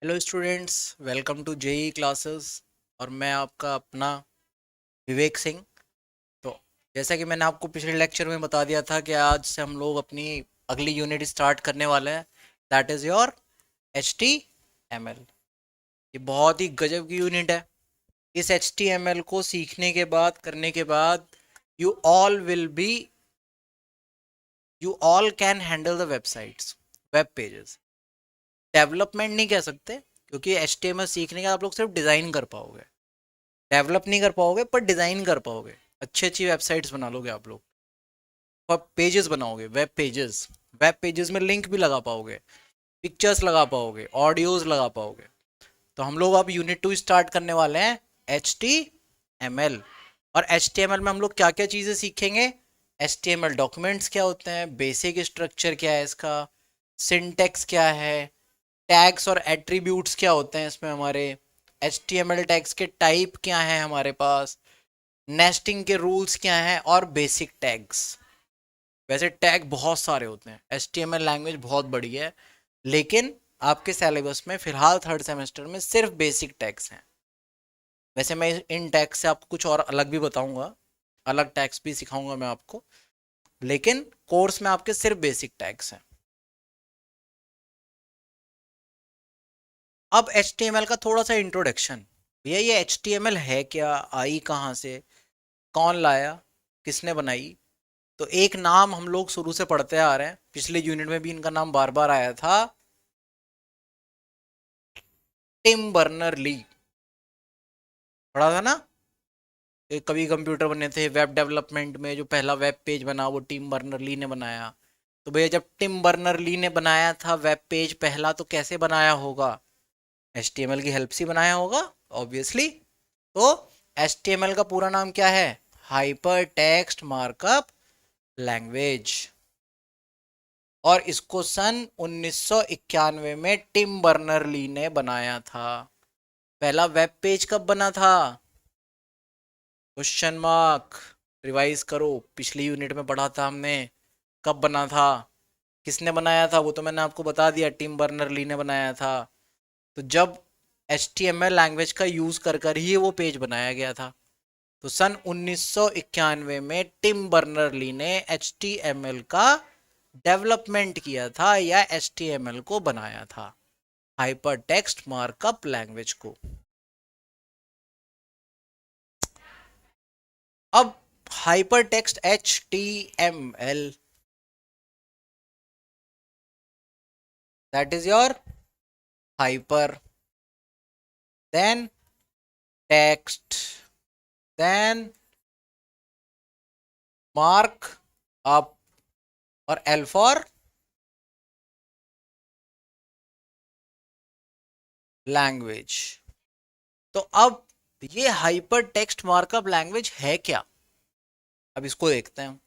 Hello students, welcome to JE classes. और मैं आपका अपना विवेक सिंह। तो जैसा कि मैंने आपको पिछले लेक्चर में बता दिया था कि आज से हम लोग अपनी अगली यूनिट स्टार्ट करने वाले हैं। That is your HTML। ये बहुत ही गजब की यूनिट है। इस HTML को सीखने के बाद, करने के बाद, you all will be you all can handle the websites, web pages. Development नहीं कह सकते क्योंकि HTML सीखने के बाद आप लोग सिर्फ डिज़ाइन कर पाओगे, डेवलप नहीं कर पाओगे पर डिज़ाइन कर पाओगे। अच्छी अच्छी वेबसाइट्स बना लोगे आप लोग, और पेजेस बनाओगे, वेब पेजेस। वेब पेजेस में लिंक भी लगा पाओगे, पिक्चर्स लगा पाओगे, ऑडियोज लगा पाओगे। तो हम लोग अब यूनिट 2 स्टार्ट करने वाले हैं, HTML। और HTML में हम लोग क्या क्या चीज़ें सीखेंगे? HTML डॉक्यूमेंट्स क्या होते हैं, बेसिक स्ट्रक्चर क्या है इसका, सिंटेक्स क्या है, टैग्स और एट्रीब्यूट्स क्या होते हैं इसमें हमारे, HTML टैग्स के टाइप क्या हैं हमारे पास, नेस्टिंग के रूल्स क्या हैं, और बेसिक टैग्स। वैसे टैग बहुत सारे होते हैं, HTML लैंग्वेज बहुत बड़ी है, लेकिन आपके सिलेबस में फिलहाल थर्ड सेमेस्टर में सिर्फ बेसिक टैग्स हैं। वैसे मैं इन टैग्स से आपको कुछ और अलग भी बताऊंगा, अलग टैग्स भी सिखाऊंगा मैं आपको, लेकिन कोर्स में आपके सिर्फ बेसिक टैग्स हैं। अब HTML का थोड़ा सा इंट्रोडक्शन। भैया ये HTML है क्या, आई कहाँ से, कौन लाया, किसने बनाई? तो एक नाम हम लोग शुरू से पढ़ते आ रहे हैं, पिछले यूनिट में भी इनका नाम बार बार आया था, टिम बर्नर ली। पढ़ा था ना? कभी कंप्यूटर बने थे, वेब डेवलपमेंट में जो पहला वेब पेज बना वो टिम बर्नर ली ने बनाया। तो भैया जब टिम बर्नर ली ने बनाया था वेब पेज पहला, तो कैसे बनाया होगा? HTML की हेल्प से बनाया होगा, ऑब्वियसली। तो HTML का पूरा नाम क्या है? Hyper text markup language. और इसको सन 1991 में टिम बर्नर ली ने बनाया था। पहला वेब पेज कब बना था? Question mark. रिवाइज करो, पिछली यूनिट में पढ़ा था हमने, कब बना था, किसने बनाया था, वो तो मैंने आपको बता दिया, टिम बर्नर ली ने बनाया था। तो जब HTML लैंग्वेज का यूज कर कर ही वो पेज बनाया गया था। तो सन 1991 में टिम बर्नर ली ने HTML का डेवलपमेंट किया था, या HTML को बनाया था, हाइपर टेक्स्ट मार्कअप लैंग्वेज को। अब hyper text HTML, that is your hyper, then text, then mark up, और L फॉर लैंग्वेज। तो अब ये हाइपर टेक्स्ट मार्कअप लैंग्वेज है क्या? अब इसको देखते हैं।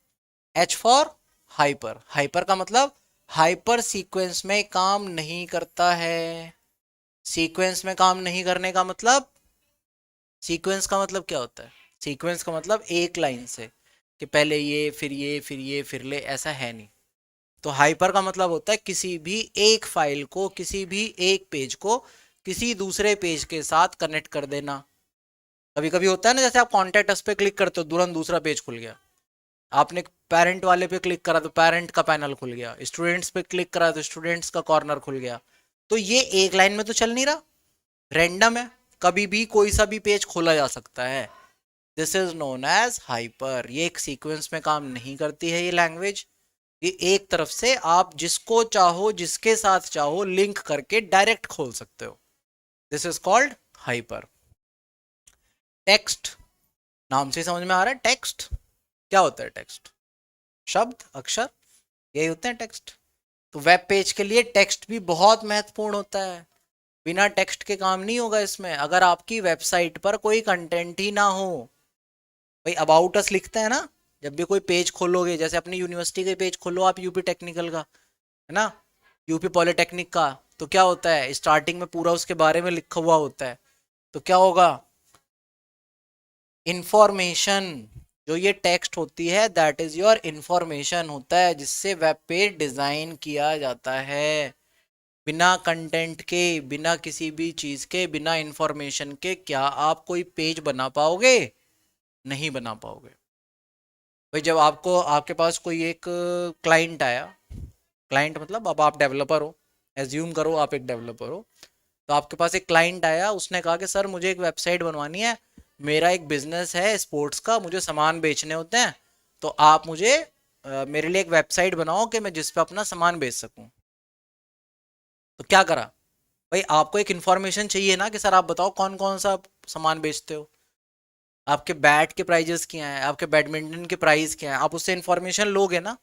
H for hyper. हाइपर का मतलब हाइपर सीक्वेंस में काम नहीं करता है। सीक्वेंस में काम नहीं करने का मतलब, सीक्वेंस का मतलब क्या होता है? सीक्वेंस का मतलब एक लाइन से, कि पहले ये फिर ये फिर ये फिर ले, ऐसा है नहीं। तो हाइपर का मतलब होता है किसी भी एक फाइल को, किसी भी एक पेज को किसी दूसरे पेज के साथ कनेक्ट कर देना। कभी कभी होता है ना, जैसे आप कॉन्टेक्ट अस पे क्लिक करते हो, तुरंत दूसरा पेज खुल गया। आपने पेरेंट वाले पे क्लिक करा तो पेरेंट का पैनल खुल गया, स्टूडेंट्स पे क्लिक करा तो स्टूडेंट्स का कॉर्नर खुल गया। तो ये एक लाइन में तो चल नहीं रहा, रैंडम है, कभी भी कोई सा भी पेज खोला जा सकता है। This is known as hyper. ये एक सीक्वेंस में काम नहीं करती है ये लैंग्वेज। ये एक तरफ से आप जिसको चाहो, जिसके साथ चाहो, लिंक करके डायरेक्ट खोल सकते हो। This is called hyper. Text, नाम से समझ में आ रहा है टेक्स्ट क्या होता है। टेक्स्ट शब्द, अक्षर, यही होते हैं टेक्स्ट। तो वेब पेज के लिए टेक्स्ट भी बहुत महत्वपूर्ण होता है। बिना टेक्स्ट के काम नहीं होगा इसमें। अगर आपकी वेबसाइट पर कोई कंटेंट ही ना हो, भाई अबाउट अस लिखते हैं ना, जब भी कोई पेज खोलोगे, जैसे अपनी यूनिवर्सिटी के पेज खोलो आप, यूपी टेक्निकल का, है ना, यूपी पॉलिटेक्निक का, तो क्या होता है, स्टार्टिंग में पूरा उसके बारे में लिखा हुआ होता है। तो क्या होगा, इंफॉर्मेशन। जो ये टेक्स्ट होती है दैट इज योर इंफॉर्मेशन होता है, जिससे वेब पेज डिजाइन किया जाता है। बिना कंटेंट के, बिना किसी भी चीज के, बिना इंफॉर्मेशन के क्या आप कोई पेज बना पाओगे? नहीं बना पाओगे। भाई जब आपको, आपके पास कोई एक क्लाइंट आया, क्लाइंट मतलब अब आप डेवलपर हो, एज्यूम करो आप एक डेवलपर हो, तो आपके पास एक क्लाइंट आया, उसने कहा कि सर मुझे एक वेबसाइट बनवानी है, मेरा एक बिजनेस है स्पोर्ट्स का, मुझे सामान बेचने होते हैं, तो आप मुझे मेरे लिए एक वेबसाइट बनाओ कि मैं जिस पे अपना सामान बेच सकूं। तो क्या करा? भाई आपको एक इन्फॉर्मेशन चाहिए ना कि सर आप बताओ कौन कौन सा सामान बेचते हो, आपके बैट के प्राइजेस क्या हैं, आपके बैडमिंटन के प्राइस क्या हैं, आप उससे इन्फॉर्मेशन लोगे ना।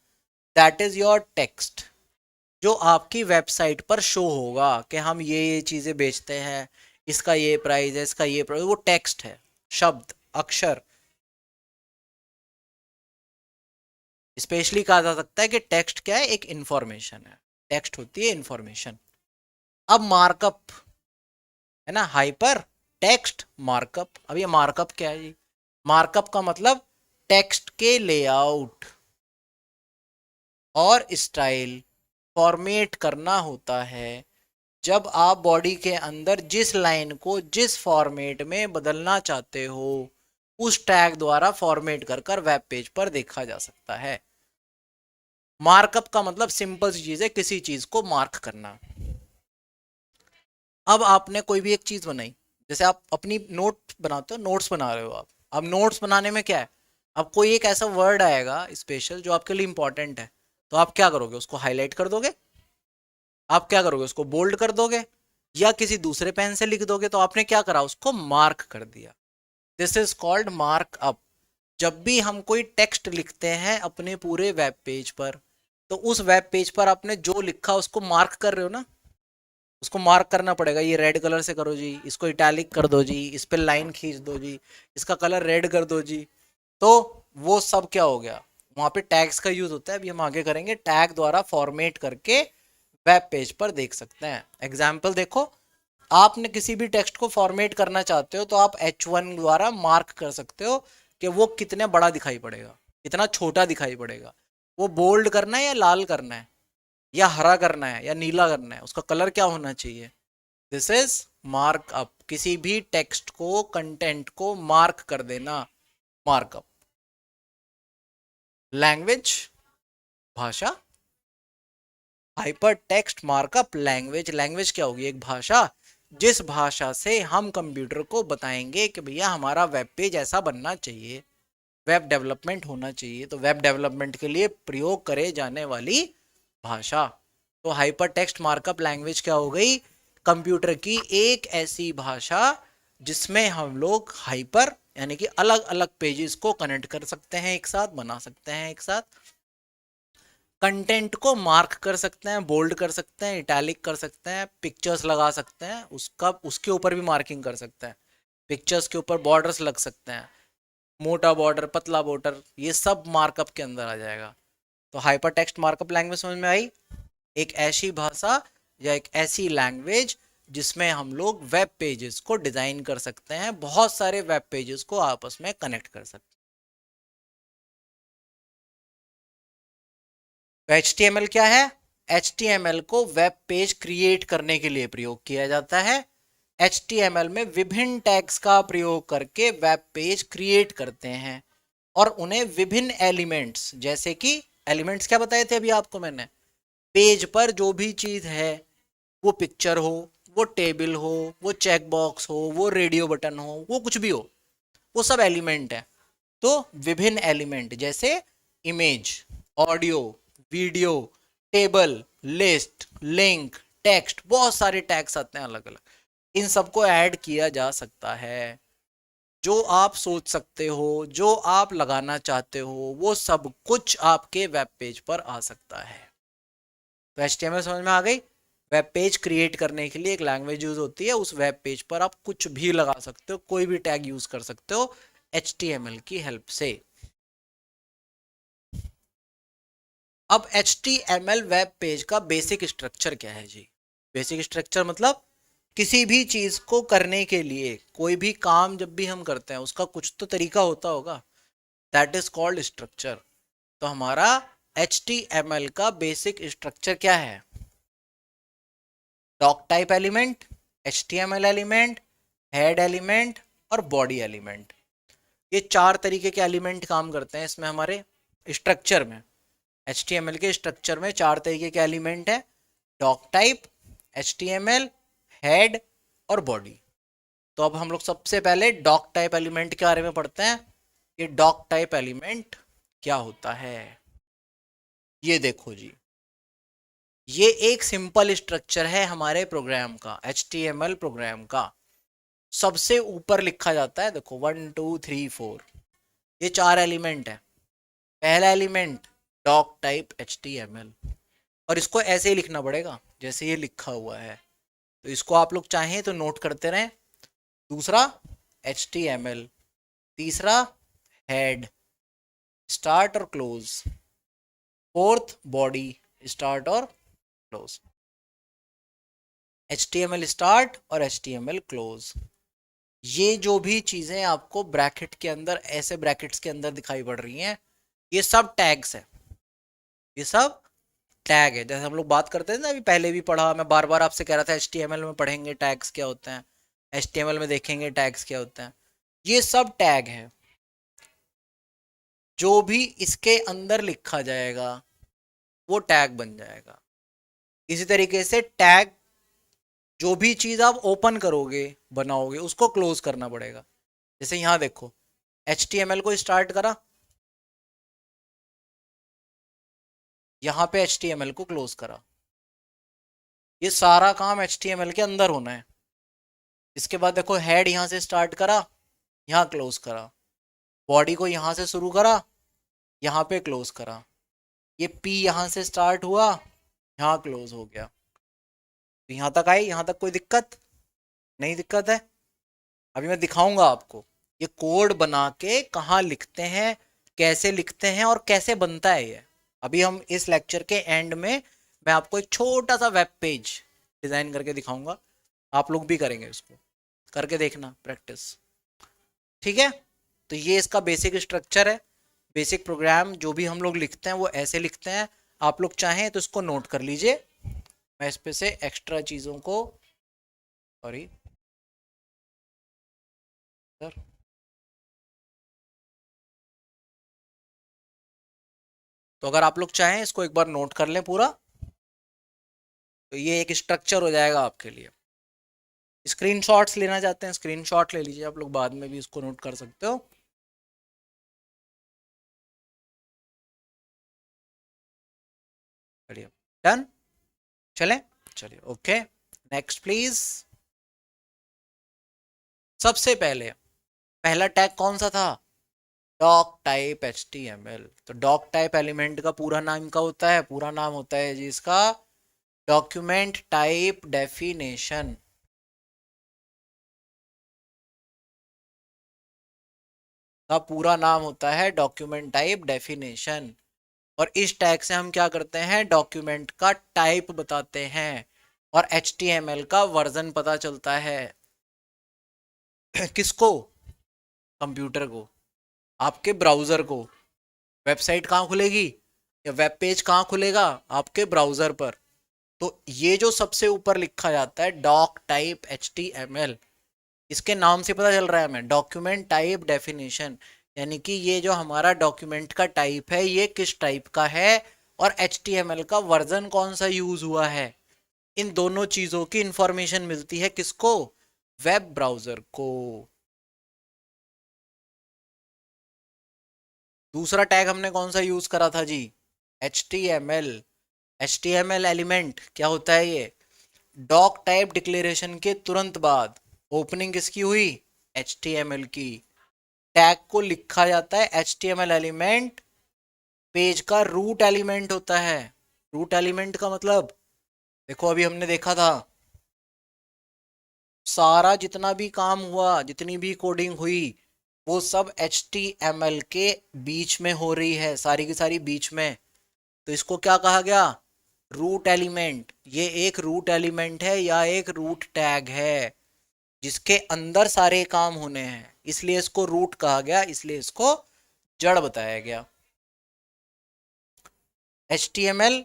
दैट इज योर टेक्स्ट, जो आपकी वेबसाइट पर शो होगा कि हम ये चीजें बेचते हैं, इसका ये प्राइस है, इसका ये प्राइस, वो टेक्स्ट है, शब्द, अक्षर। स्पेशली कहा जा सकता है कि टेक्स्ट क्या है, एक इंफॉर्मेशन है, टेक्स्ट होती है इंफॉर्मेशन। अब मार्कअप है ना, हाइपर टेक्स्ट मार्कअप। अब ये मार्कअप क्या है जी? मार्कअप का मतलब टेक्स्ट के लेआउट और स्टाइल फॉर्मेट करना होता है। जब आप बॉडी के अंदर जिस लाइन को जिस फॉर्मेट में बदलना चाहते हो, उस टैग द्वारा फॉर्मेट कर कर वेब पेज पर देखा जा सकता है। मार्कअप का मतलब सिंपल सी चीज है, किसी चीज को मार्क करना। अब आपने कोई भी एक चीज बनाई, जैसे आप अपनी नोट बनाते हो, नोट्स बना रहे हो आप। अब नोट्स बनाने में क्या है, अब कोई एक ऐसा वर्ड आएगा स्पेशल जो आपके लिए इंपॉर्टेंट है, तो आप क्या करोगे, उसको हाईलाइट कर दोगे, आप क्या करोगे, उसको बोल्ड कर दोगे, या किसी दूसरे पेन से लिख दोगे। तो आपने क्या करा, उसको मार्क कर दिया। This is called mark up. जब भी हम कोई टेक्स्ट लिखते हैं अपने पूरे वेब पेज पर, तो उस वेब पेज पर आपने जो लिखा उसको मार्क कर रहे हो ना, उसको मार्क करना पड़ेगा। ये रेड कलर से करो जी, इसको इटैलिक कर दो जी, इस पे लाइन खींच दो जी, इसका कलर रेड कर दो जी। तो वो सब क्या हो गया, वहां पे टैग्स का यूज होता है। अभी हम आगे करेंगे, टैग द्वारा फॉर्मेट करके वेब पेज पर देख सकते हैं। एग्जाम्पल देखो, आपने किसी भी टेक्स्ट को फॉर्मेट करना चाहते हो तो आप H1 द्वारा मार्क कर सकते हो कि वो कितने बड़ा दिखाई पड़ेगा, कितना छोटा दिखाई पड़ेगा, वो बोल्ड करना है या लाल करना है, या हरा करना है या नीला करना है, उसका कलर क्या होना चाहिए। दिस इज मार्कअप, किसी भी टेक्स्ट को, कंटेंट को मार्क कर देना, मार्कअप। लैंग्वेज, भाषा, hyper text markup language. Language क्या होगी, एक भाषा, जिस भाषा से हम कंप्यूटर को बताएंगे कि भैया हमारा वेब पेज ऐसा बनना चाहिए, वेब डेवलपमेंट होना चाहिए, तो वेब डेवलपमेंट के लिए प्रयोग करे जाने वाली भाषा। तो हाइपर टेक्स्ट मार्कअप लैंग्वेज क्या हो गई, कंप्यूटर की एक ऐसी भाषा जिसमें हम लोग हाइपर यानी कि अलग अलग पेजेस को कनेक्ट कर सकते हैं, एक साथ बना सकते हैं, एक साथ कंटेंट को मार्क कर सकते हैं, बोल्ड कर सकते हैं, इटैलिक कर सकते हैं, पिक्चर्स लगा सकते हैं, उसका उसके ऊपर भी मार्किंग कर सकते हैं, पिक्चर्स के ऊपर बॉर्डर्स लग सकते हैं, मोटा बॉर्डर, पतला बॉर्डर, ये सब मार्कअप के अंदर आ जाएगा। तो हाइपर टेक्स्ट मार्कअप लैंग्वेज समझ में आई, एक ऐसी भाषा या एक ऐसी लैंग्वेज जिसमें हम लोग वेब पेजेस को डिजाइन कर सकते हैं, बहुत सारे वेब पेजेस को आपस में कनेक्ट कर सकते हैं। तो HTML क्या है, HTML को वेब पेज क्रिएट करने के लिए प्रयोग किया जाता है। HTML में विभिन्न टैग्स का प्रयोग करके वेब पेज क्रिएट करते हैं, और उन्हें विभिन्न एलिमेंट्स, जैसे कि एलिमेंट्स क्या बताए थे अभी आपको मैंने, पेज पर जो भी चीज है, वो पिक्चर हो, वो टेबल हो, वो चेक बॉक्स हो, वो रेडियो बटन हो, वो कुछ भी हो, वो सब एलिमेंट है। तो विभिन्न एलिमेंट जैसे image, audio, video, table, list, link, text, बहुत सारे टैग्स आते हैं अलग अलग, इन सबको ऐड किया जा सकता है। जो आप सोच सकते हो, जो आप लगाना चाहते हो, वो सब कुछ आपके वेब पेज पर आ सकता है। तो HTML समझ में आ गई। वेब पेज क्रिएट करने के लिए एक लैंग्वेज यूज होती है, उस वेब पेज पर आप कुछ भी लगा सकते हो, कोई भी टैग यूज कर सकते हो HTML की हेल्प से। अब HTML वेब पेज का बेसिक स्ट्रक्चर क्या है जी? बेसिक स्ट्रक्चर मतलब किसी भी चीज को करने के लिए, कोई भी काम जब भी हम करते हैं उसका कुछ तो तरीका होता होगा, दैट इज कॉल्ड स्ट्रक्चर। तो हमारा HTML का बेसिक स्ट्रक्चर क्या है, doc type element, HTML element, head element और बॉडी एलिमेंट। ये 4 तरीके के एलिमेंट काम करते हैं इसमें हमारे स्ट्रक्चर में। HTML के स्ट्रक्चर में 4 तरीके के एलिमेंट है, डॉक टाइप, HTML, हेड और बॉडी। तो अब हम लोग सबसे पहले डॉक टाइप एलिमेंट के बारे में पढ़ते हैं। ये डॉक टाइप एलिमेंट क्या होता है? ये देखो जी, ये एक सिंपल स्ट्रक्चर है हमारे प्रोग्राम का, HTML प्रोग्राम का। सबसे ऊपर लिखा जाता है, देखो 1 2 3 4, ये 4 एलिमेंट है। पहला एलिमेंट डॉक टाइप HTML, और इसको ऐसे ही लिखना पड़ेगा जैसे ये लिखा हुआ है, तो इसको आप लोग चाहें तो नोट करते रहें। दूसरा HTML, तीसरा हेड, स्टार्ट और क्लोज, फोर्थ बॉडी, स्टार्ट और क्लोज। HTML स्टार्ट और HTML क्लोज, ये जो भी चीजें आपको ब्रैकेट के अंदर, ऐसे ब्रैकेट्स के अंदर दिखाई पड़ रही हैं, ये सब टैग्स है। ये सब टैग है। जैसे हम लोग बात करते थे ना, अभी पहले भी पढ़ा, मैं बार बार आपसे कह रहा था HTML में पढ़ेंगे टैग्स क्या होते हैं, HTML में देखेंगे टैग्स क्या होते हैं। ये सब टैग है। जो भी इसके अंदर लिखा जाएगा वो टैग बन जाएगा। इसी तरीके से टैग, जो भी चीज आप ओपन करोगे, बनाओगे, उसको क्लोज करना पड़ेगा। जैसे यहां देखो, HTML को स्टार्ट करा, यहां पे HTML को क्लोज करा। ये सारा काम HTML के अंदर होना है। इसके बाद देखो, हेड यहां से स्टार्ट करा, यहां क्लोज करा। बॉडी को यहां से शुरू करा, यहां पे क्लोज करा। ये P यहां से स्टार्ट हुआ, यहां क्लोज हो गया। तो यहां तक आई, यहां तक कोई दिक्कत नहीं? दिक्कत है? अभी मैं दिखाऊंगा आपको ये कोड बना के कहाँ लिखते हैं, कैसे लिखते हैं और कैसे बनता है ये। अभी हम इस लेक्चर के एंड में मैं आपको एक छोटा सा वेब पेज डिजाइन करके दिखाऊंगा। आप लोग भी करेंगे, उसको करके देखना, प्रैक्टिस। ठीक है? तो ये इसका बेसिक स्ट्रक्चर है। बेसिक प्रोग्राम जो भी हम लोग लिखते हैं वो ऐसे लिखते हैं। आप लोग चाहें तो इसको नोट कर लीजिए। मैं इस पे से एक्स्ट्रा चीज़ों को, सॉरी सर, तो अगर आप लोग चाहें इसको एक बार नोट कर लें पूरा, तो ये एक स्ट्रक्चर हो जाएगा आपके लिए। स्क्रीनशॉट्स लेना चाहते हैं, स्क्रीनशॉट ले लीजिए, आप लोग बाद में भी इसको नोट कर सकते हो। बढ़िया, डन, चलें, चलिए, ओके, नेक्स्ट प्लीज। सबसे पहले पहला टैग कौन सा था? Doc type HTML। तो डॉक टाइप एलिमेंट का पूरा नाम का होता है, पूरा नाम होता है जी इसका डॉक्यूमेंट टाइप डेफिनेशन। का पूरा नाम होता है डॉक्यूमेंट टाइप डेफिनेशन। और इस टैग से हम क्या करते हैं? डॉक्यूमेंट का टाइप बताते हैं और HTML का वर्जन पता चलता है। किसको? कंप्यूटर को, आपके ब्राउजर को। वेबसाइट कहाँ खुलेगी या वेब पेज कहाँ खुलेगा? आपके ब्राउजर पर। तो ये जो सबसे ऊपर लिखा जाता है डॉक टाइप HTML, इसके नाम से पता चल रहा है हमें, डॉक्यूमेंट टाइप डेफिनेशन। यानी कि ये जो हमारा डॉक्यूमेंट का टाइप है ये किस टाइप का है, और HTML का वर्जन कौन सा यूज हुआ है। इन दोनों चीजों की इंफॉर्मेशन मिलती है किसको? वेब ब्राउजर को। दूसरा टैग हमने कौन सा यूज करा था जी? HTML। HTML एलिमेंट क्या होता है? ये डॉक टाइप डिक्लेरेशन के तुरंत बाद ओपनिंग किसकी हुई? HTML की। टैग को लिखा जाता है HTML एलिमेंट, पेज का रूट एलिमेंट होता है। रूट एलिमेंट का मतलब, देखो अभी हमने देखा था, सारा जितना भी काम हुआ, जितनी भी कोडिंग हुई, वो सब HTML के बीच में हो रही है, सारी की सारी बीच में। तो इसको क्या कहा गया? Root element. ये एक रूट एलिमेंट है या एक रूट टैग है जिसके अंदर सारे काम होने हैं, इसलिए इसको रूट कहा गया, इसलिए इसको जड़ बताया गया। HTML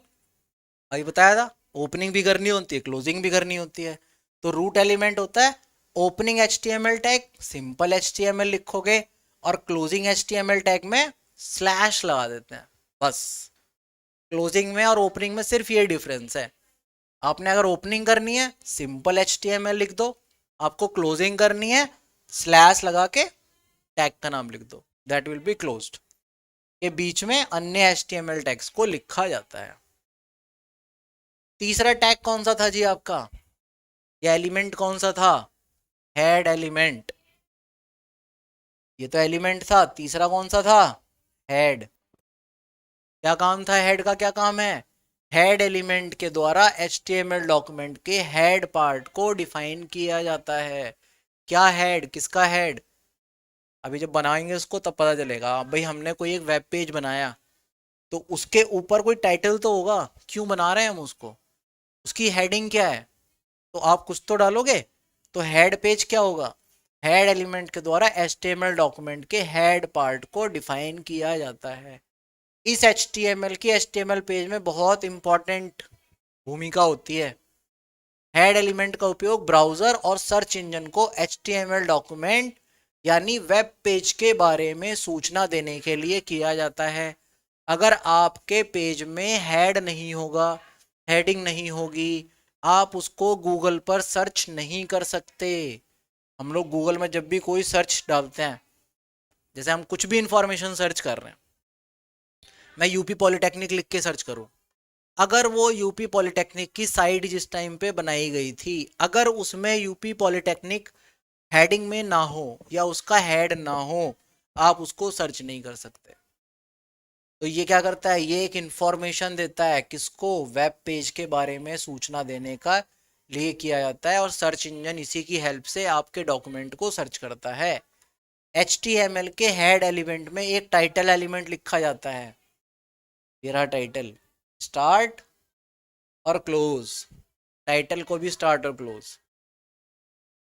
अभी बताया था, ओपनिंग भी करनी होती है, क्लोजिंग भी करनी होती है। तो रूट एलिमेंट होता है opening HTML tag, simple HTML लिखोगे, और क्लोजिंग HTML टैग में स्लैश लगा देते हैं, बस। क्लोजिंग में और ओपनिंग में सिर्फ ये डिफरेंस है। आपने अगर ओपनिंग करनी है सिंपल HTML लिख दो, आपको क्लोजिंग करनी है स्लैश लगा के टैग का नाम लिख दो, दैट विल बी क्लोज्ड। के बीच में अन्य HTML टैग्स को लिखा जाता है। तीसरा टैग कौन सा था जी आपका? ये एलिमेंट कौन सा था? Head element. ये तो एलिमेंट था, तीसरा कौन सा था? हेड। क्या काम था हेड का? क्या काम है? हेड एलिमेंट के द्वारा HTML डॉक्यूमेंट के हेड पार्ट को डिफाइन किया जाता है। क्या हेड? किसका हेड? अभी जब बनाएंगे उसको तब पता चलेगा। भाई हमने कोई एक वेब पेज बनाया तो उसके ऊपर कोई टाइटल तो होगा, क्यों बना रहे हैं हम उसको? उसकी हेडिंग क्या है? तो आप कुछ तो डालोगे। तो हेड पेज क्या होगा? हेड एलिमेंट के द्वारा HTML डॉक्यूमेंट के हेड पार्ट को डिफाइन किया जाता है। इस HTML की HTML पेज में बहुत इंपॉर्टेंट भूमिका होती है। हेड एलिमेंट का उपयोग ब्राउजर और सर्च इंजन को HTML डॉक्यूमेंट यानी वेब पेज के बारे में सूचना देने के लिए किया जाता है। अगर आपके पेज में हेड नहीं होगा, हेडिंग नहीं होगी, आप उसको गूगल पर सर्च नहीं कर सकते। हम लोग गूगल में जब भी कोई सर्च डालते हैं, जैसे हम कुछ भी इंफॉर्मेशन सर्च कर रहे हैं, मैं यूपी पॉलिटेक्निक लिख के सर्च करूं, अगर वो यूपी पॉलिटेक्निक की साइट जिस टाइम पे बनाई गई थी, अगर उसमें यूपी पॉलिटेक्निक हेडिंग में ना हो या उसका हेड ना हो, आप उसको सर्च नहीं कर सकते। तो ये क्या करता है? ये एक इंफॉर्मेशन देता है, किसको? वेब पेज के बारे में सूचना देने का लिए किया जाता है, और सर्च इंजन इसी की हेल्प से आपके डॉक्यूमेंट को सर्च करता है। HTML के हेड एलिमेंट में एक टाइटल एलिमेंट लिखा जाता है। ये रहा टाइटल, स्टार्ट और क्लोज। टाइटल को भी स्टार्ट और क्लोज।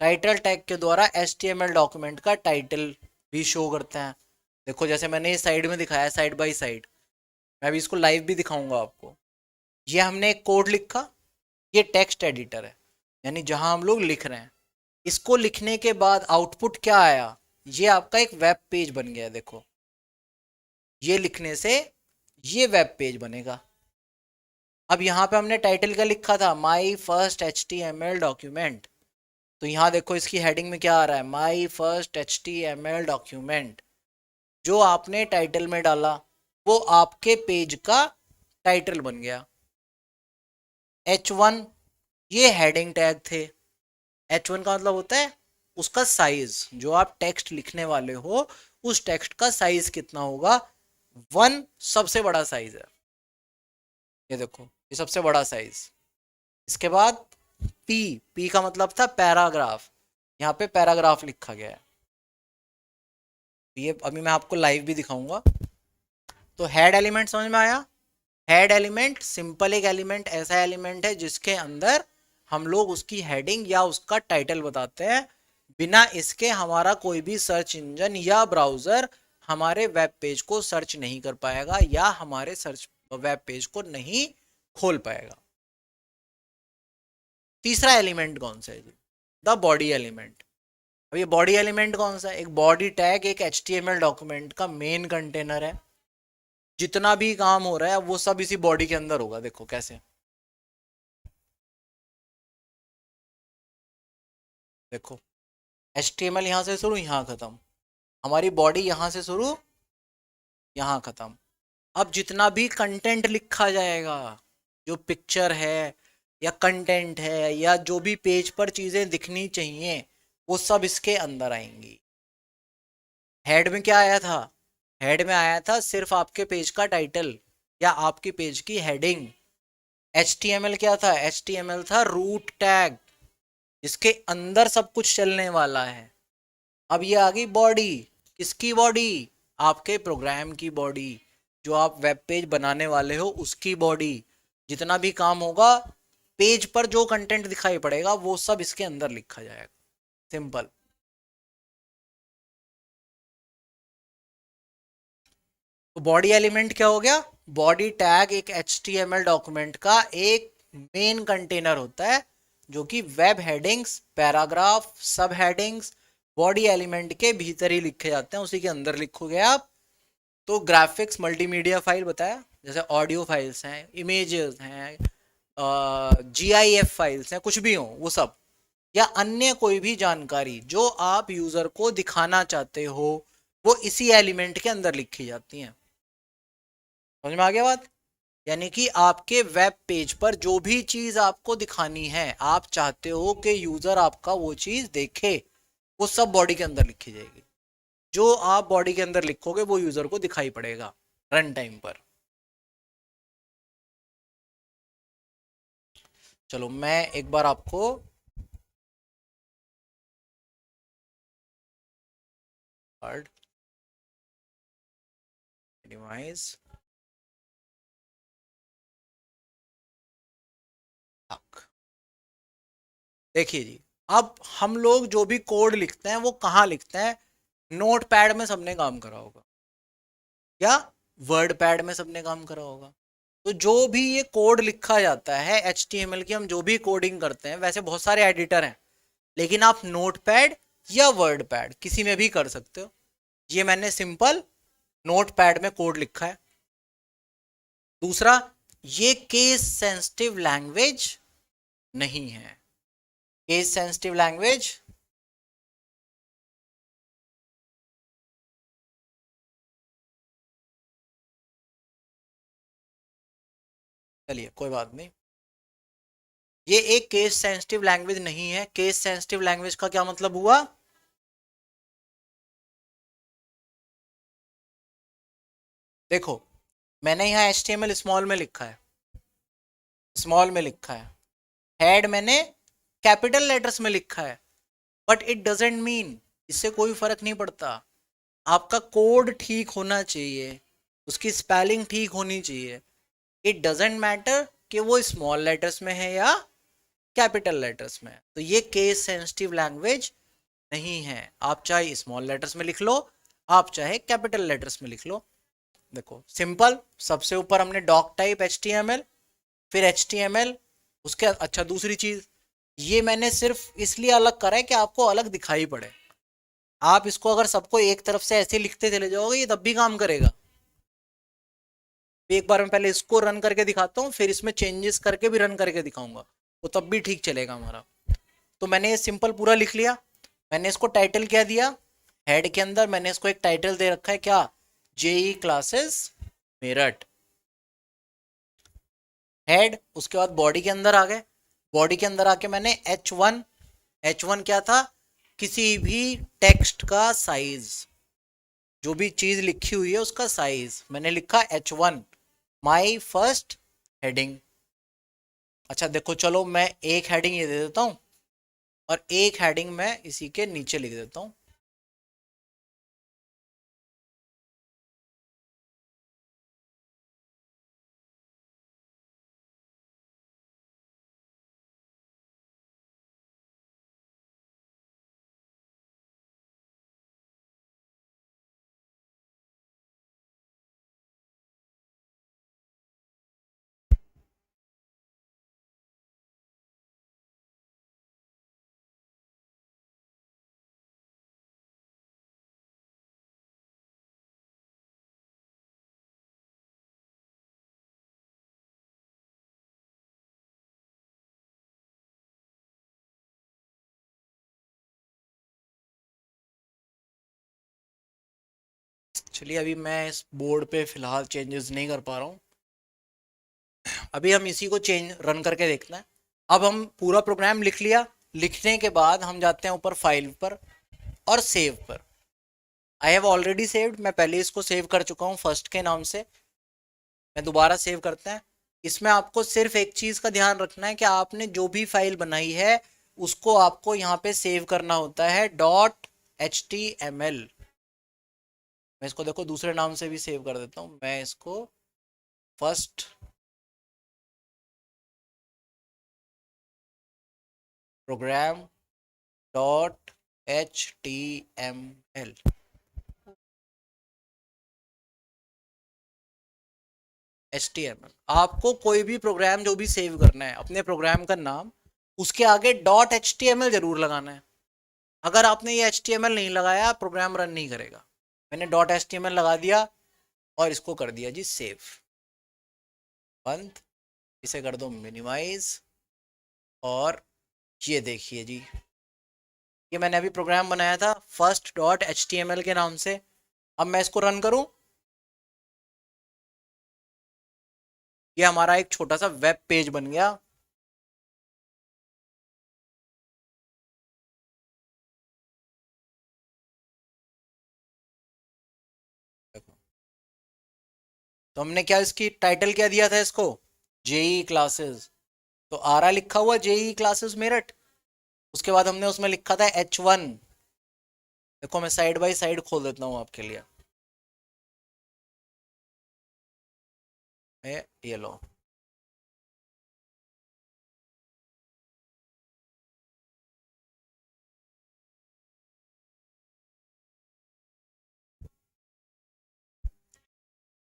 टाइटल टैग के द्वारा HTML डॉक्यूमेंट का टाइटल भी शो करते हैं। देखो जैसे मैंने इस साइड में दिखाया, साइड बाय साइड, मैं भी इसको लाइव भी दिखाऊंगा आपको। ये हमने एक कोड लिखा, ये टेक्स्ट एडिटर है, यानी जहां हम लोग लिख रहे हैं। इसको लिखने के बाद आउटपुट क्या आया? ये आपका एक वेब पेज बन गया। देखो ये लिखने से ये वेब पेज बनेगा। अब यहाँ पे हमने टाइटल का लिखा था, माई फर्स्ट HTML डॉक्यूमेंट। तो यहाँ देखो इसकी हेडिंग में क्या आ रहा है? My first HTML document. जो आपने टाइटल में डाला वो आपके पेज का टाइटल बन गया। H1 ये हेडिंग टैग थे। H1 का मतलब होता है उसका साइज, जो आप टेक्स्ट लिखने वाले हो उस टेक्स्ट का साइज कितना होगा। 1 सबसे बड़ा साइज है, ये देखो ये सबसे बड़ा साइज। इसके बाद पी, पी का मतलब था पैराग्राफ, यहाँ पे पैराग्राफ लिखा गया है। ये अभी मैं आपको लाइव भी दिखाऊंगा। तो हेड एलिमेंट समझ में आया? हेड एलिमेंट सिंपल एक एलिमेंट, ऐसा एलिमेंट है जिसके अंदर हम लोग उसकी हेडिंग या उसका टाइटल बताते हैं। बिना इसके हमारा कोई भी सर्च इंजन या ब्राउजर हमारे वेब पेज को सर्च नहीं कर पाएगा या हमारे सर्च वेब पेज को नहीं खोल पाएगा। तीसरा एलिमेंट कौन सा है जी? The body element. अब ये बॉडी एलिमेंट कौन सा है? एक बॉडी टैग एक HTML डॉक्यूमेंट का मेन कंटेनर है। जितना भी काम हो रहा है वो सब इसी बॉडी के अंदर होगा। देखो कैसे, देखो HTML यहां से शुरू यहां खत्म, हमारी बॉडी यहां से शुरू यहां खत्म। अब जितना भी कंटेंट लिखा जाएगा, जो पिक्चर है या कंटेंट है या जो भी पेज पर चीजें दिखनी चाहिए, वो सब इसके अंदर आएंगी। हेड में क्या आया था? हेड में आया था सिर्फ आपके पेज का टाइटल या आपकी पेज की हेडिंग। HTML क्या था? HTML था रूट टैग, जिसके अंदर सब कुछ चलने वाला है। अब ये आ गई बॉडी। किसकी बॉडी? आपके प्रोग्राम की बॉडी, जो आप वेब पेज बनाने वाले हो उसकी बॉडी। जितना भी काम होगा, पेज पर जो कंटेंट दिखाई पड़ेगा वो सब इसके अंदर लिखा जाएगा। सिंपल। तो बॉडी एलिमेंट क्या हो गया? बॉडी टैग एक HTML डॉक्यूमेंट का एक मेन कंटेनर होता है जो कि वेब हेडिंग्स, पैराग्राफ, सब हेडिंग्स, बॉडी एलिमेंट के भीतर ही लिखे जाते हैं, उसी के अंदर लिखोगे आप। तो ग्राफिक्स मल्टीमीडिया फाइल बताया, जैसे ऑडियो फाइल्स हैं, इमेजेस हैं, GIF फाइल्स हैं, कुछ भी हो वो सब, या अन्य कोई भी जानकारी जो आप यूजर को दिखाना चाहते हो, वो इसी एलिमेंट के अंदर लिखी जाती हैं। समझ में आ गया बात? यानी कि आपके वेब पेज पर जो भी चीज आपको दिखानी है, आप चाहते हो कि यूजर आपका वो चीज देखे, वो सब बॉडी के अंदर लिखी जाएगी। जो आप बॉडी के अंदर लिखोगे वो यूजर को दिखाई पड़ेगा रन टाइम पर। चलो मैं एक बार आपको कार्ड डिवाइस देखिए जी, अब हम लोग जो भी कोड लिखते हैं वो कहाँ लिखते हैं? नोट पैड में सबने काम करा होगा, या वर्ड पैड में सबने काम करा होगा। तो जो भी ये कोड लिखा जाता है HTML की, हम जो भी कोडिंग करते हैं, वैसे बहुत सारे एडिटर हैं, लेकिन आप नोट पैड या वर्ड पैड किसी में भी कर सकते हो। ये मैंने सिंपल नोट पैड में कोड लिखा है। दूसरा, ये केस सेंसिटिव लैंग्वेज नहीं है। केस सेंसिटिव लैंग्वेज, चलिए कोई बात नहीं, ये एक केस सेंसिटिव लैंग्वेज नहीं है। केस सेंसिटिव लैंग्वेज का क्या मतलब हुआ? देखो, मैंने यहाँ HTML स्मॉल में लिखा है, स्मॉल में लिखा है, हेड मैंने कैपिटल लेटर्स में लिखा है, बट इट डजेंट मीन, इससे कोई फर्क नहीं पड़ता। आपका कोड ठीक होना चाहिए, उसकी स्पेलिंग ठीक होनी चाहिए। इट डजेंट मैटर कि वो स्मॉल लेटर्स में है या कैपिटल लेटर्स में है। तो ये केस सेंसिटिव लैंग्वेज नहीं है। आप चाहे स्मॉल लेटर्स में लिख लो, आप चाहे कैपिटल लेटर्स में लिख लो। देखो सिंपल, सबसे ऊपर हमने डॉक टाइप HTML, फिर HTML, उसके अच्छा दूसरी चीज, ये मैंने सिर्फ इसलिए अलग करा है कि आपको अलग दिखाई पड़े। आप इसको अगर सबको एक तरफ से ऐसे लिखते चले जाओगे, ये तब भी काम करेगा। एक बार मैं पहले इसको रन करके दिखाता हूँ, फिर इसमें चेंजेस करके भी रन करके दिखाऊंगा, वो तब भी ठीक चलेगा हमारा। तो मैंने ये सिंपल पूरा लिख लिया। मैंने इसको टाइटल क्या दिया? हेड के अंदर मैंने इसको एक टाइटल दे रखा है, क्या? JEE classes Meerut, head. उसके बाद बॉडी के अंदर आ गए। बॉडी के अंदर आके मैंने H1, H1 क्या था? किसी भी टेक्स्ट का साइज, जो भी चीज लिखी हुई है उसका साइज मैंने लिखा H1, माई फर्स्ट हेडिंग। अच्छा देखो, चलो मैं एक हेडिंग ये दे देता हूँ, और एक हेडिंग मैं इसी के नीचे लिख देता हूँ। चलिए अभी मैं इस बोर्ड पे फिलहाल चेंजेस नहीं कर पा रहा हूँ, अभी हम इसी को चेंज रन करके देखना है। अब हम पूरा प्रोग्राम लिख लिया। लिखने के बाद हम जाते हैं ऊपर फाइल पर और सेव पर। आई हैव ऑलरेडी सेव्ड, मैं पहले इसको सेव कर चुका हूँ फर्स्ट के नाम से। मैं दोबारा सेव करते हैं। इसमें आपको सिर्फ एक चीज़ का ध्यान रखना है कि आपने जो भी फाइल बनाई है उसको आपको यहाँ पे सेव करना होता है .html। मैं इसको देखो दूसरे नाम से भी सेव कर देता हूँ, मैं इसको फर्स्ट प्रोग्राम .html। HTML। आपको कोई भी प्रोग्राम जो भी सेव करना है, अपने प्रोग्राम का नाम, उसके आगे डॉट HTML जरूर लगाना है। अगर आपने ये HTML नहीं लगाया, प्रोग्राम रन नहीं करेगा। मैंने डॉट HTML लगा दिया और इसको कर दिया जी सेव, बंद। इसे कर दो मिनिमाइज, और ये देखिए जी, ये मैंने अभी प्रोग्राम बनाया था फर्स्ट डॉट HTML के नाम से। अब मैं इसको रन करूं, ये हमारा एक छोटा सा वेब पेज बन गया। देखो, तो हमने क्या इसकी टाइटल क्या दिया था इसको, जेई क्लासेस। तो आरा लिखा हुआ जेई क्लासेस मेरठ, उसके बाद हमने उसमें लिखा था H1। देखो मैं साइड बाय साइड खोल देता हूँ आपके लिए, ये लो।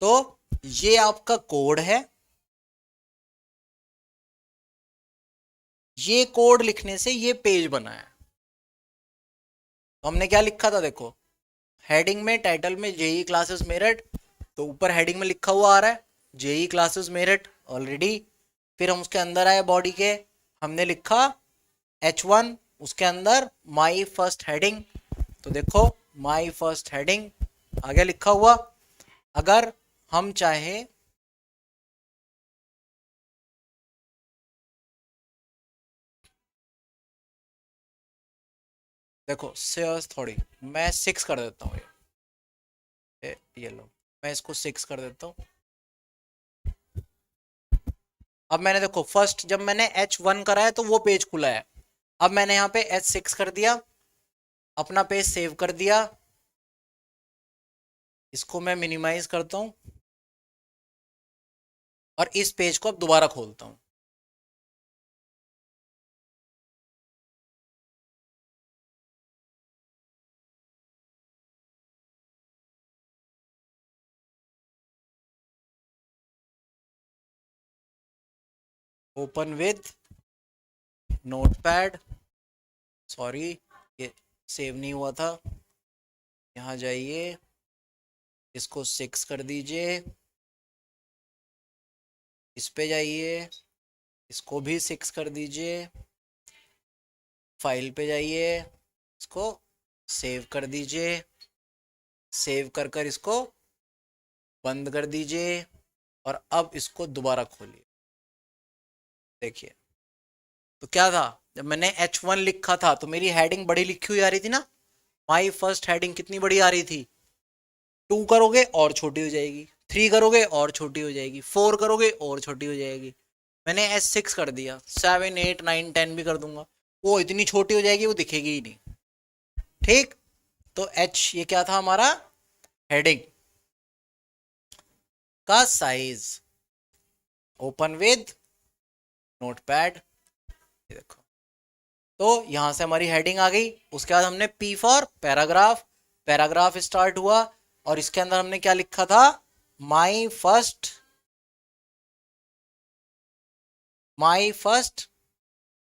तो ये आपका कोड है, ये कोड लिखने से ये पेज बना है। तो हमने क्या लिखा था देखो, हेडिंग में, टाइटल में जेई क्लासेस मेरठ, तो ऊपर हेडिंग में लिखा हुआ आ रहा है जेई क्लासेस मेरठ ऑलरेडी। फिर हम उसके अंदर आए बॉडी के, हमने लिखा H1, उसके अंदर माई फर्स्ट हेडिंग। तो देखो माई फर्स्ट हेडिंग आगे लिखा हुआ। अगर हम चाहे, देखो सेल्स थोड़ी, मैं 6 कर देता हूँ, ये लो, मैं इसको 6 कर देता हूँ। अब मैंने देखो फर्स्ट जब मैंने H1 करा है तो वो पेज खुला है। अब मैंने यहाँ पे H6 कर दिया, अपना पेज सेव कर दिया। इसको मैं मिनिमाइज करता हूँ और इस पेज को अब दोबारा खोलता हूँ। ओपन विद नोटपैड, सॉरी ये सेव नहीं हुआ था। यहाँ जाइए, इसको 6 कर दीजिए, इस पे जाइए, इसको भी 6 कर दीजिए, फाइल पे जाइए, इसको सेव कर दीजिए, सेव कर कर इसको बंद कर दीजिए, और अब इसको दोबारा खोलिए। देखिए, तो क्या था, जब मैंने H1 लिखा था तो मेरी हेडिंग बड़ी लिखी हुई आ रही थी ना, माई फर्स्ट हेडिंग कितनी बड़ी आ रही थी। 2 करोगे और छोटी हो जाएगी, 3 करोगे और छोटी हो जाएगी, 4 करोगे और छोटी हो जाएगी। मैंने S6 कर दिया, 7 8 9 10 भी कर दूंगा, वो इतनी छोटी हो जाएगी वो दिखेगी ही नहीं। ठीक, तो H ये क्या था हमारा, हेडिंग का साइज। ओपन विद नोटपैड, ये देखो, तो यहां से हमारी हेडिंग आ गई। उसके बाद हमने P for paragraph, paragraph start हुआ, और इसके अंदर हमने क्या लिखा था, माई फर्स्ट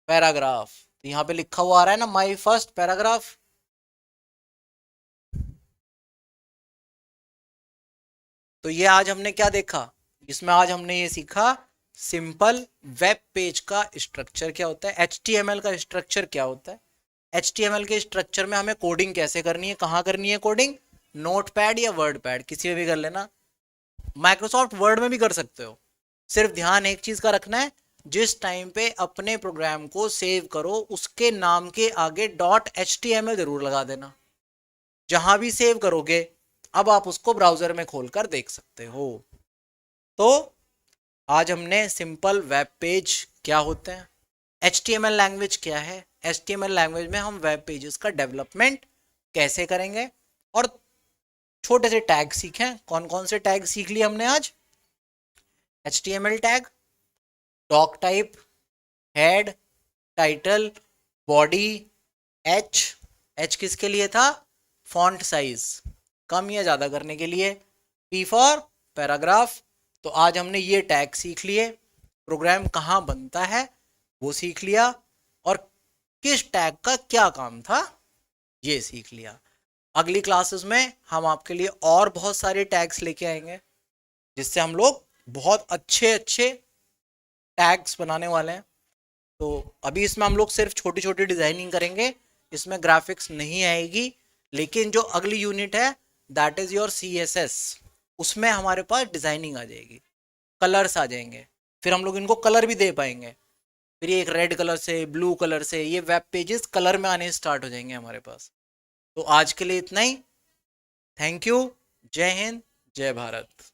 पैराग्राफ। तो यहां पे लिखा हुआ आ रहा है ना माई फर्स्ट पैराग्राफ। तो ये आज हमने क्या देखा, इसमें आज हमने ये सीखा सिंपल वेब पेज का स्ट्रक्चर क्या होता है, HTML का स्ट्रक्चर क्या होता है। HTML के स्ट्रक्चर में हमें कोडिंग कैसे करनी है, कहाँ करनी है कोडिंग, नोटपैड या वर्डपैड, किसी में भी कर लेना, माइक्रोसॉफ्ट वर्ड में भी कर सकते हो। सिर्फ ध्यान एक चीज का रखना है, जिस टाइम पे अपने प्रोग्राम को सेव करो उसके नाम के आगे डॉट HTML जरूर लगा देना, जहां भी सेव करोगे। अब आप उसको ब्राउजर में खोलकर देख सकते हो। तो आज हमने सिंपल वेब पेज क्या होते हैं, HTML लैंग्वेज क्या है, HTML लैंग्वेज में हम वेब पेजेस का डेवलपमेंट कैसे करेंगे, और छोटे से टैग सीखे। कौन कौन से टैग सीख लिए हमने आज, HTML tag, doc type, head, title, body, H किसके लिए था, फॉन्ट साइज कम या ज़्यादा करने के लिए, P फॉर पैराग्राफ, तो आज हमने ये टैग सीख लिए, प्रोग्राम कहाँ बनता है वो सीख लिया, और किस टैग का क्या काम था ये सीख लिया। अगली क्लासेस में हम आपके लिए और बहुत सारे टैग्स लेके आएंगे, जिससे हम लोग बहुत अच्छे अच्छे टैग्स बनाने वाले हैं। तो अभी इसमें हम लोग सिर्फ छोटी छोटी डिजाइनिंग करेंगे, इसमें ग्राफिक्स नहीं आएगी। लेकिन जो अगली यूनिट है दैट इज योर CSS, उसमें हमारे पास डिजाइनिंग आ जाएगी, कलर्स आ जाएंगे, फिर हम लोग इनको कलर भी दे पाएंगे। फिर ये एक रेड कलर से, ब्लू कलर से, ये वेब पेजेस कलर में आने स्टार्ट हो जाएंगे हमारे पास। तो आज के लिए इतना ही। Thank you. जय हिंद, जय भारत।